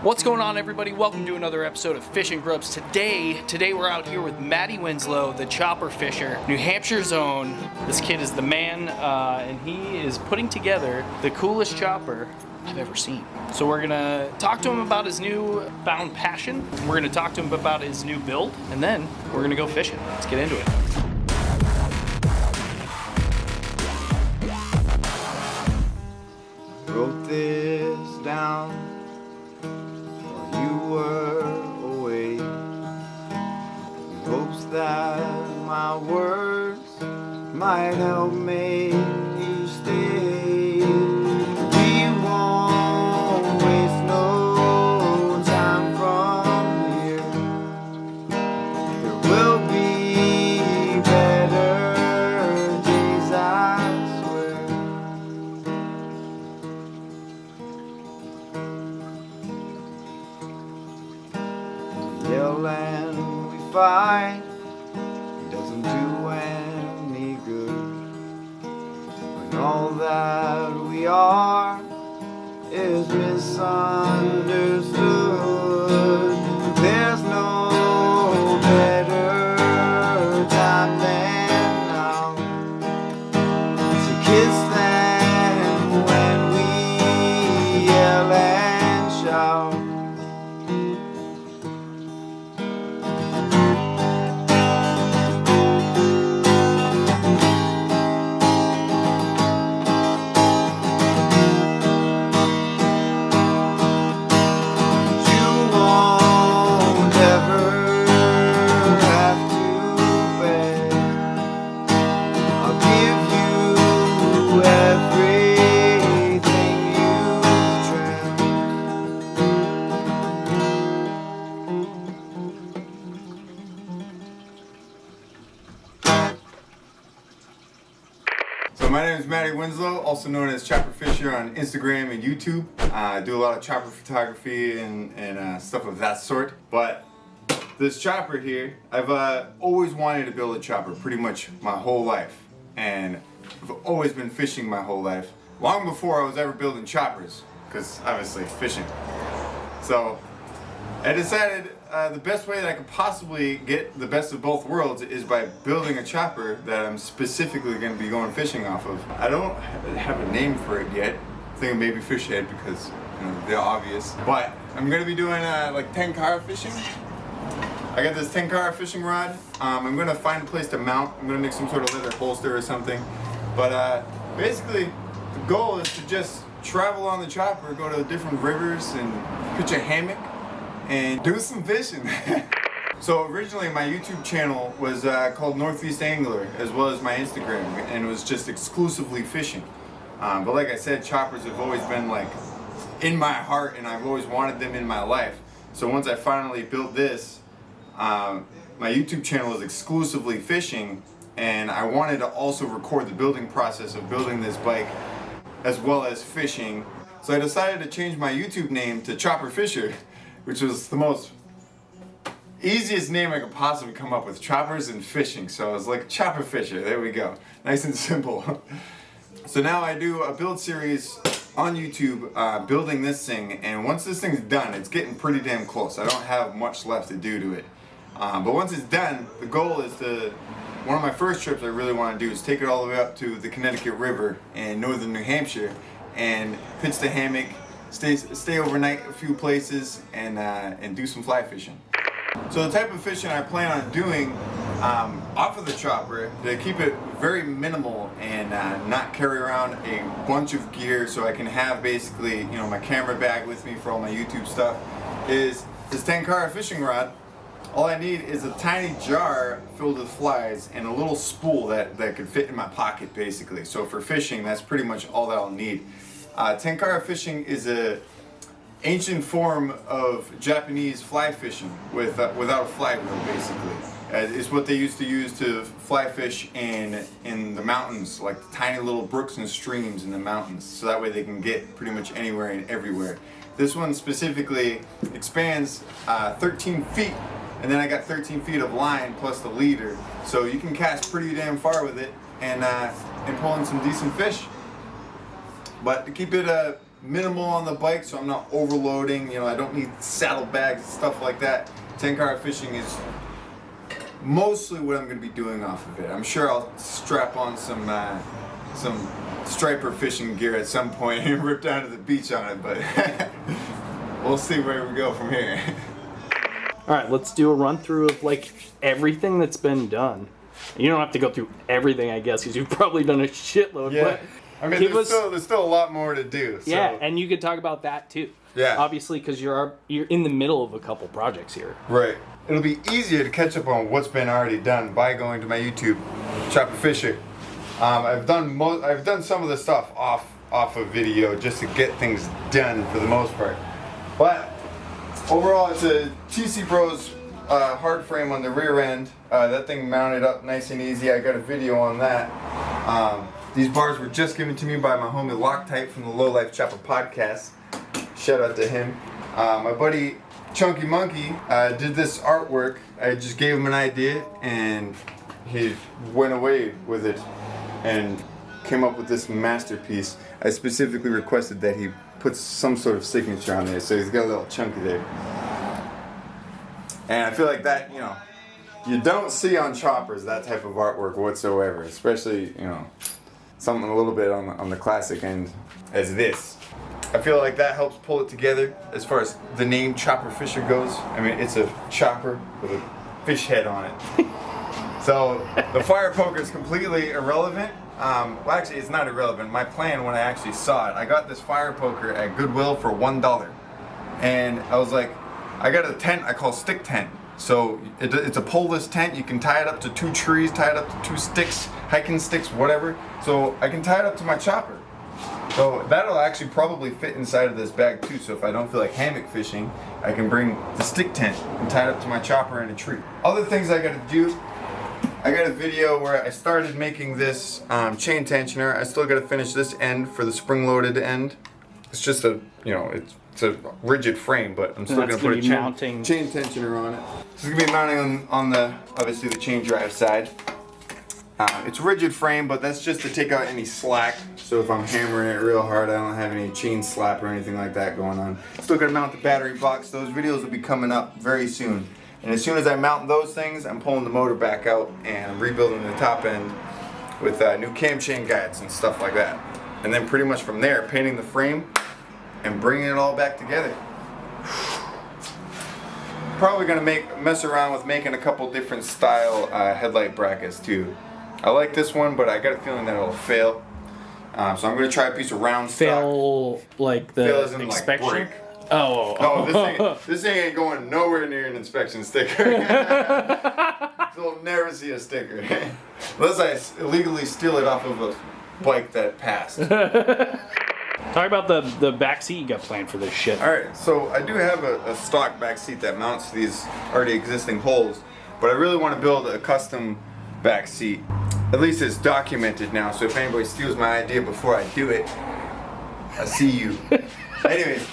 What's going on, everybody? Welcome to another episode of Fishing Grubs. Today we're out here with Matty Winslow, the ChopperFisher, New Hampshire's own. This kid is the man, and he is putting together the coolest chopper I've ever seen. So we're gonna talk to him about his new found passion. We're gonna talk to him about his new build, and then we're gonna go fishing. Let's get into it. Wrote this down while you were away, in hopes that my words might help make you stay. We won't waste no time from here. There will be better days, I swear. Yell and we fight, it doesn't do any good when all that we are is misunderstood. There's no better time than now to kiss them when we yell and shout. So my name is Matty Winslow, also known as ChopperFisher on Instagram and YouTube. I do a lot of chopper photography and stuff of that sort. But this chopper here, I've always wanted to build a chopper pretty much my whole life. And I've always been fishing my whole life, long before I was ever building choppers, because obviously fishing. So I decided the best way that I could possibly get the best of both worlds is by building a chopper that I'm specifically going to be going fishing off of. I don't have a name for it yet. I think maybe fish head because, you know, they're obvious. But I'm going to be doing like 10-car fishing. I got this 10-car fishing rod. I'm going to find a place to mount. I'm going to make some sort of leather holster or something. But basically, the goal is to just travel on the chopper, go to different rivers and pitch a hammock and do some fishing. So originally my YouTube channel was called Northeast Angler, as well as my Instagram, and it was just exclusively fishing. But like I said, choppers have always been like in my heart, and I've always wanted them in my life. So once I finally built this, my YouTube channel is exclusively fishing, and I wanted to also record the building process of building this bike as well as fishing. So I decided to change my YouTube name to ChopperFisher, which was the most easiest name I could possibly come up with, choppers and fishing. So I was like, ChopperFisher, there we go. Nice and simple. So now I do a build series on YouTube, building this thing, and once this thing's done, it's getting pretty damn close. I don't have much left to do to it. But once it's done, the goal is to, one of my first trips I really want to do is take it all the way up to the Connecticut River in northern New Hampshire and pitch the hammock, stay overnight a few places, and do some fly fishing. So the type of fishing I plan on doing off of the chopper, to keep it very minimal and not carry around a bunch of gear, so I can have basically, you know, my camera bag with me for all my YouTube stuff, is this 10-car fishing rod. All I need is a tiny jar filled with flies and a little spool that could fit in my pocket, basically. So for fishing, that's pretty much all that I'll need. 10-car fishing is a ancient form of Japanese fly fishing without a fly reel, basically. It's what they used to use to fly fish in the mountains, like the tiny little brooks and streams in the mountains, so that way they can get pretty much anywhere and everywhere. This one specifically expands 13 feet, and then I got 13 feet of line plus the leader, so you can cast pretty damn far with it and pull in some decent fish. But to keep it minimal on the bike, so I'm not overloading. You know, I don't need saddlebags and stuff like that. 10-car fishing is mostly what I'm going to be doing off of it. I'm sure I'll strap on some striper fishing gear at some point and rip down to the beach on it, but we'll see where we go from here. All right, let's do a run through of like everything that's been done. You don't have to go through everything, I guess, because you've probably done a shitload. Yeah. But I mean, there's still a lot more to do. So. Yeah, and you could talk about that too. Yeah. Obviously, because you're in the middle of a couple projects here. Right. It'll be easier to catch up on what's been already done by going to my YouTube, ChopperFisher. I've done some of the stuff off of video just to get things done for the most part. But overall, it's a TC Bros hard frame on the rear end. That thing mounted up nice and easy. I got a video on that. These bars were just given to me by my homie Loctite from the Low Life Chopper podcast. Shout out to him. My buddy Chunky Monkey did this artwork. I just gave him an idea and he went away with it and came up with this masterpiece. I specifically requested that he puts some sort of signature on there, so he's got a little chunky there. And I feel like that, you know, you don't see on choppers that type of artwork whatsoever, especially, you know, something a little bit on the classic end as this. I feel like that helps pull it together as far as the name ChopperFisher goes. I mean, it's a chopper with a fish head on it. So the fire poker is completely irrelevant. Well, actually, it's not irrelevant. My plan when I actually saw it, I got this fire poker at Goodwill for $1. And I was like, I got a tent I call stick tent. So it's a poleless tent. You can tie it up to 2 trees, tie it up to 2 sticks, hiking sticks, whatever. So I can tie it up to my chopper. So that'll actually probably fit inside of this bag too. So if I don't feel like hammock fishing, I can bring the stick tent and tie it up to my chopper in a tree. Other things I gotta do, I got a video where I started making this chain tensioner. I still gotta finish this end for the spring-loaded end. It's just a, you know, it's a rigid frame, but I'm still gonna put a chain tensioner on it. This is gonna be mounting on the, obviously the chain drive side. It's rigid frame, but that's just to take out any slack. So if I'm hammering it real hard, I don't have any chain slap or anything like that going on. Still gonna mount the battery box. Those videos will be coming up very soon. And as soon as I mount those things, I'm pulling the motor back out and I'm rebuilding the top end with new cam chain guides and stuff like that. And then pretty much from there, painting the frame and bringing it all back together. Probably gonna mess around with making a couple different style headlight brackets too. I like this one, but I got a feeling that it'll fail. So I'm gonna try a piece of round fail stock. Like the fail as in inspection. Like break. Oh, this thing ain't going nowhere near an inspection sticker. You'll never see a sticker unless I illegally steal it off of a bike that passed. Talk about the back seat you got planned for this shit. All right, so I do have a stock back seat that mounts to these already existing holes, but I really want to build a custom back seat. At least it's documented now, so if anybody steals my idea before I do it, I see you. Anyways,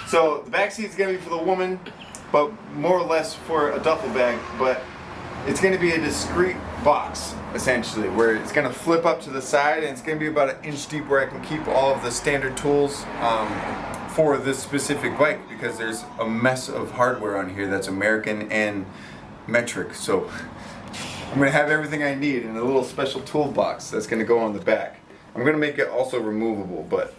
so the back seat's gonna be for the woman, but more or less for a duffel bag, but it's gonna be a discrete box, essentially, where it's gonna flip up to the side and it's gonna be about 1 inch deep where I can keep all of the standard tools for this specific bike, because there's a mess of hardware on here that's American and metric. So I'm gonna have everything I need in a little special toolbox that's gonna go on the back. I'm gonna make it also removable, but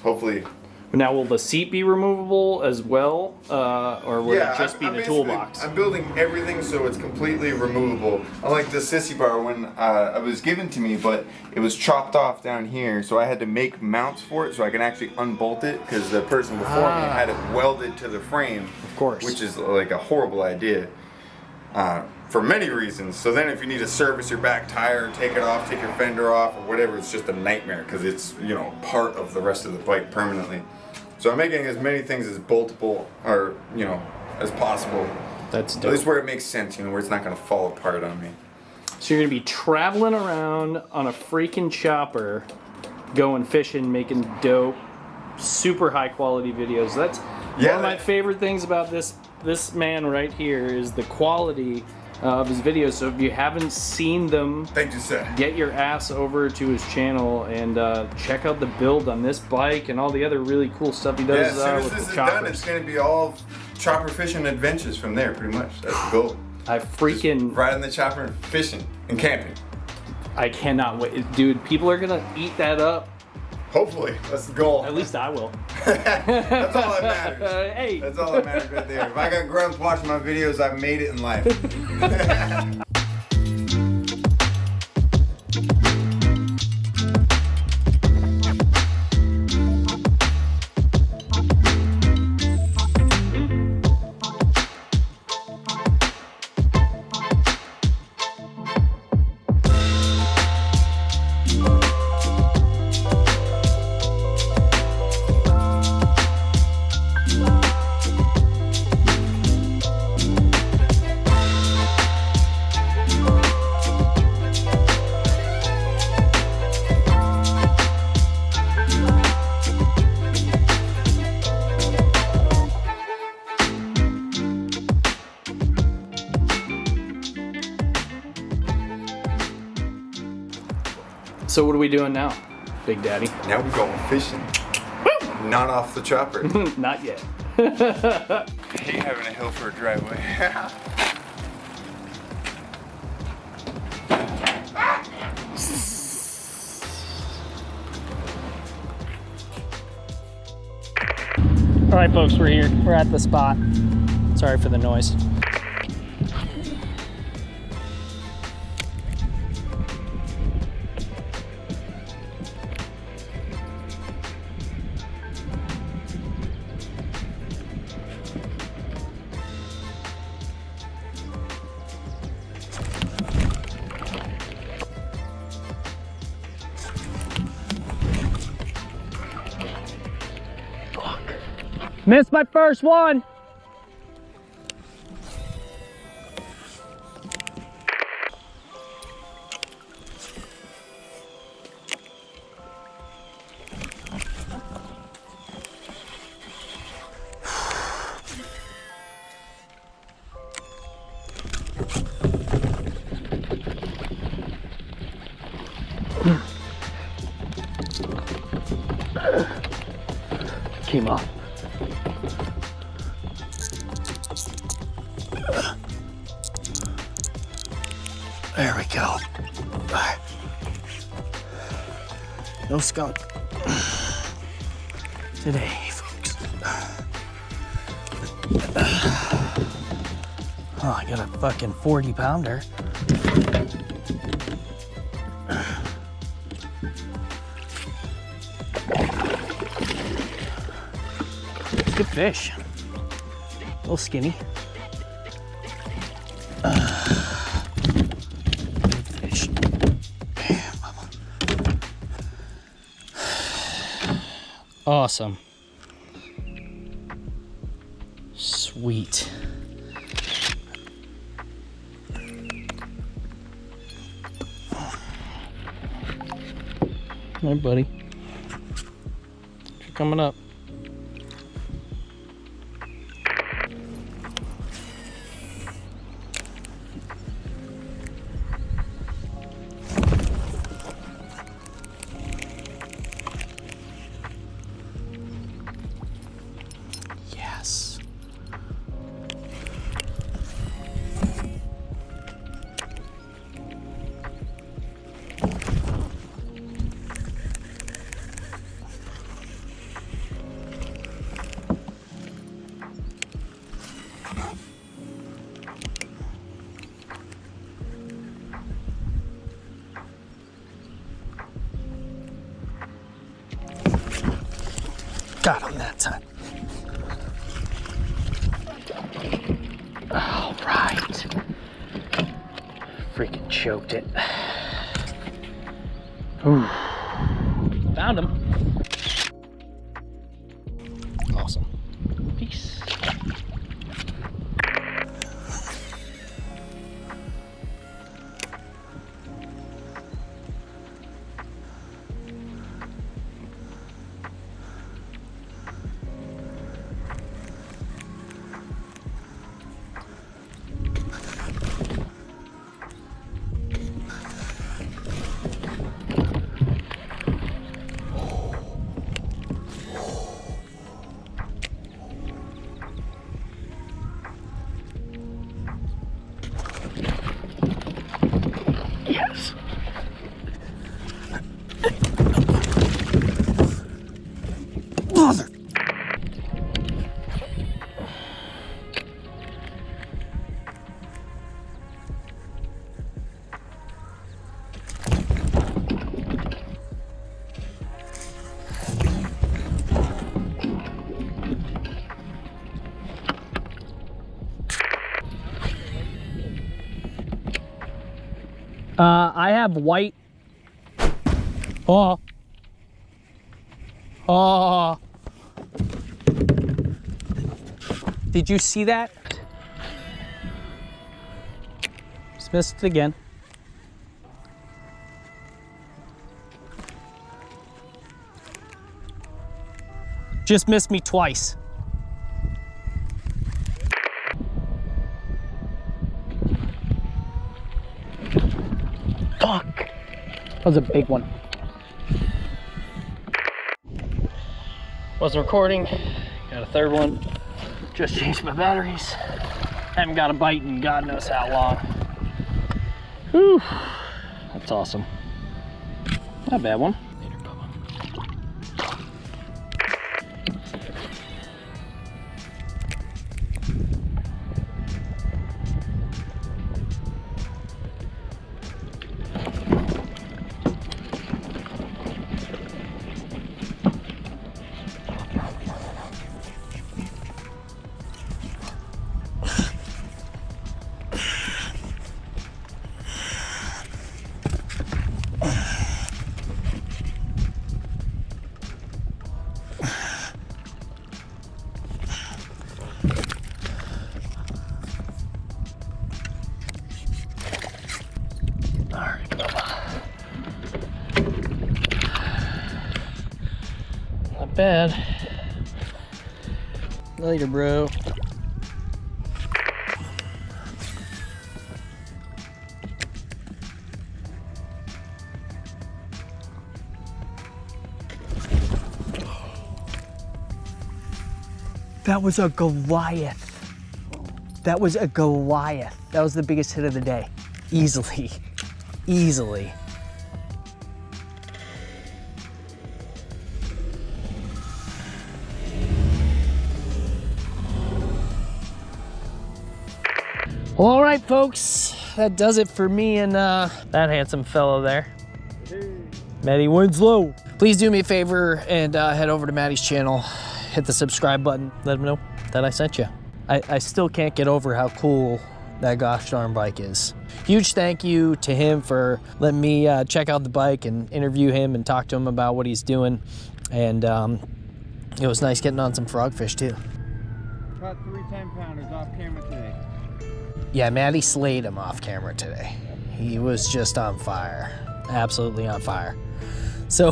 hopefully. Now, will the seat be removable as well, or will it just be the toolbox? I'm building everything so it's completely removable. Unlike the sissy bar when it was given to me, but it was chopped off down here, so I had to make mounts for it so I can actually unbolt it, because the person before me had it welded to the frame. Of course. Which is like a horrible idea. For many reasons. So then if you need to service your back tire, take it off, take your fender off, or whatever, it's just a nightmare because it's, you know, part of the rest of the bike permanently. So I'm making as many things as boltable, or, you know, as possible. That's dope. At least where it makes sense, you know, where it's not going to fall apart on me. So you're going to be traveling around on a freaking chopper, going fishing, making dope, super high quality videos. That's one of my favorite things about this man right here is the quality of his videos. So if you haven't seen them, Thank you, sir. get your ass over to his channel and check out the build on this bike and all the other really cool stuff he does. Yeah, as soon as with this the is choppers. done, it's going to be all chopper fishing adventures from there, pretty much. That's the goal. I freaking Just riding the chopper and fishing and camping. I cannot wait, dude. People are gonna eat that up. Hopefully, that's the goal. At least I will. That's all that matters. Hey. That's all that matters right there. If I got grunts watching my videos, I've made it in life. So what are we doing now, Big Daddy? Now we're going fishing. Not off the chopper. Not yet. I hate having a hill for a driveway. All right, folks, we're here. We're at the spot. Sorry for the noise. Missed my first one. Came off. There we go. No skunk today, folks. Oh, I got a fucking 40-pounder. Good fish. A little skinny. Good fish. Awesome. Sweet. Hi, buddy. You're coming up. Yes. Got him that time. All right. Freaking choked it. Ooh. Found him. Awesome. Peace. I have white. Oh. Oh. Did you see that? Just missed it again. Just missed me twice. Fuck. That was a big one. Wasn't recording. Got a third one. Just changed my batteries. Haven't got a bite in God knows how long. Whew. That's awesome. Not a bad one. Later, Bubba. Not bad. Later, bro. That was a Goliath. That was a Goliath. That was the biggest hit of the day. Easily. Easily. Well, all right, folks, that does it for me and that handsome fellow there, Matty Winslow. Please do me a favor and head over to Matty's channel, hit the subscribe button, let him know that I sent you. I still can't get over how cool that gosh darn bike is. Huge thank you to him for letting me check out the bike and interview him and talk to him about what he's doing. And it was nice getting on some frogfish too. Caught 3 10-pounders off camera today. Yeah, Matty slayed him off camera today. He was just on fire. Absolutely on fire. So,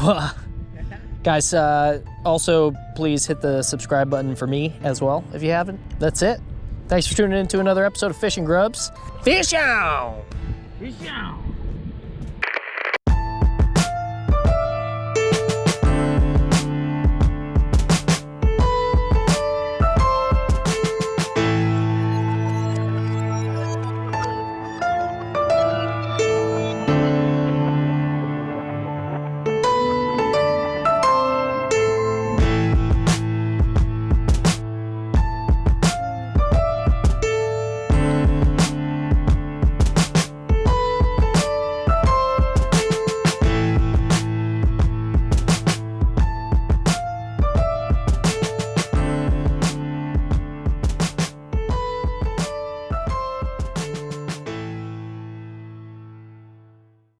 guys, also please hit the subscribe button for me as well if you haven't. That's it. Thanks for tuning in to another episode of Fishing Grubs. Fish out! Fish out!